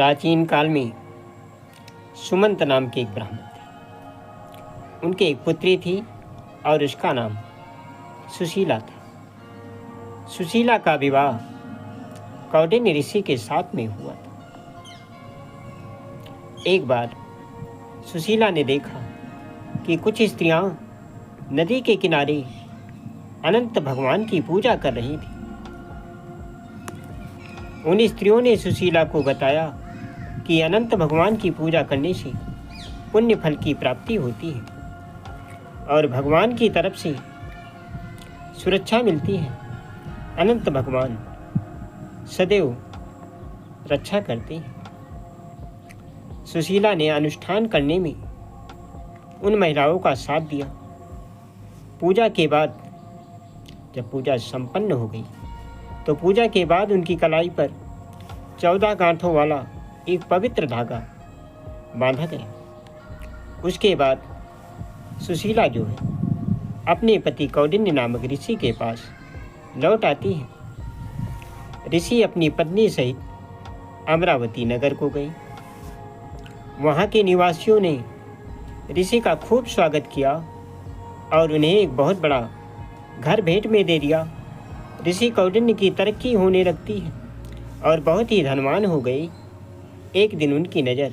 प्राचीन काल में सुमंत नाम के एक ब्राह्मण थे। उनके एक पुत्री थी और उसका नाम सुशीला था। सुशीला का विवाह कौंडिन्य ऋषि के साथ में हुआ था। एक बार सुशीला ने देखा कि कुछ स्त्रियां नदी के किनारे अनंत भगवान की पूजा कर रही थी। उन स्त्रियों ने सुशीला को बताया कि अनंत भगवान की पूजा करने से पुण्य फल की प्राप्ति होती है और भगवान की तरफ से सुरक्षा मिलती है। अनंत भगवान सदैव रक्षा करते हैं। सुशीला ने अनुष्ठान करने में उन महिलाओं का साथ दिया। पूजा के बाद जब पूजा संपन्न हो गई तो पूजा के बाद उनकी कलाई पर 14 गांठों वाला एक पवित्र धागा बांधा गया। उसके बाद सुशीला जो है अपने पति कौंडिन्य नामक ऋषि के पास लौट आती है। ऋषि अपनी पत्नी सहित अमरावती नगर को गए। वहाँ के निवासियों ने ऋषि का खूब स्वागत किया और उन्हें एक बहुत बड़ा घर भेंट में दे दिया। ऋषि कौंडिन्य की तरक्की होने लगती है और बहुत ही धनवान हो गई। एक दिन उनकी नज़र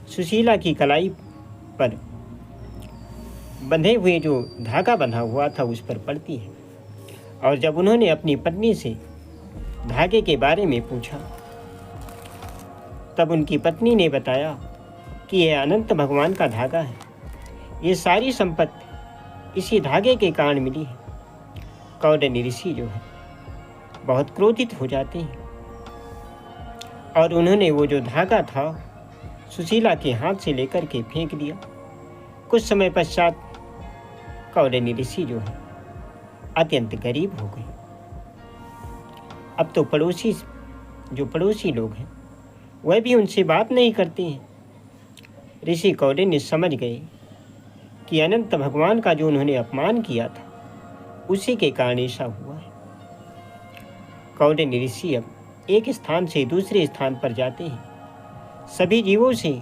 सुशीला की कलाई पर बंधे हुए जो धागा बंधा हुआ था उस पर पड़ती है और जब उन्होंने अपनी पत्नी से धागे के बारे में पूछा तब उनकी पत्नी ने बताया कि यह अनंत भगवान का धागा है। ये सारी संपत्ति इसी धागे के कारण मिली है। कौंडिन्य ऋषि जो है बहुत क्रोधित हो जाते हैं और उन्होंने वो जो धागा था सुशीला के हाथ से लेकर के फेंक दिया। कुछ समय पश्चात कौंडिन्य ऋषि जो है अत्यंत गरीब हो गए। अब तो पड़ोसी लोग हैं वह भी उनसे बात नहीं करते हैं। ऋषि कौंडिन्य समझ गए कि अनंत भगवान का जो उन्होंने अपमान किया था उसी के कारण ऐसा हुआ है। कौंडिन्य ऋषि अब एक स्थान से दूसरे स्थान पर जाते हैं। सभी जीवों से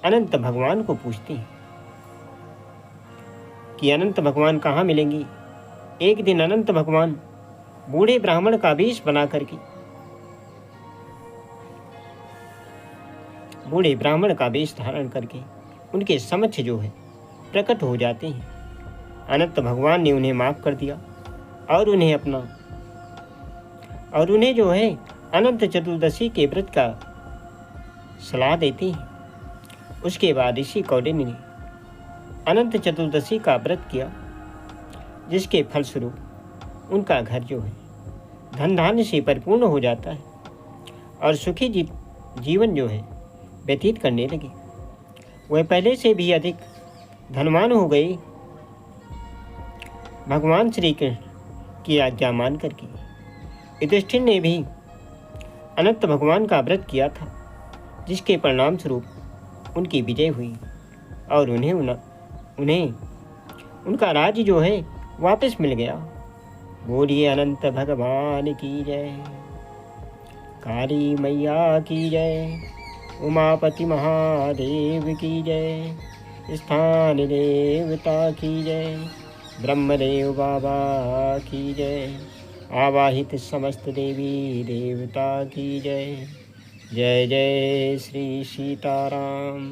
अनंत भगवान को पूछते हैं कि अनंत भगवान कहाँ मिलेंगे। एक दिन अनंत भगवान बूढ़े ब्राह्मण का वेश बना करके बूढ़े ब्राह्मण का वेश धारण करके उनके समक्ष जो है प्रकट हो जाते हैं। अनंत भगवान ने उन्हें माफ़ कर दिया और उन्हें जो है अनंत चतुर्दशी के व्रत का सलाह देते हैं। उसके बाद ऋषि कौंडिन्य ने अनंत चतुर्दशी का व्रत किया जिसके फलस्वरूप उनका घर जो है धन धान्य से परिपूर्ण हो जाता है और सुखी जीवन जो है व्यतीत करने लगे। वह पहले से भी अधिक धनवान हो गए भगवान श्री कृष्ण की आज्ञा मान करके। युधिष्ठिर ने भी अनंत भगवान का व्रत किया था जिसके परिणाम स्वरूप उनकी विजय हुई और उन्हें उनका राज्य जो है वापस मिल गया। बोलिए अनंत भगवान की जय, काली मैया की जय, उमापति महादेव की जय, स्थान देवता की जय, ब्रह्मदेव बाबा की जय, आवाहित समस्त देवी देवता की जय। जय जय श्री सीताराम।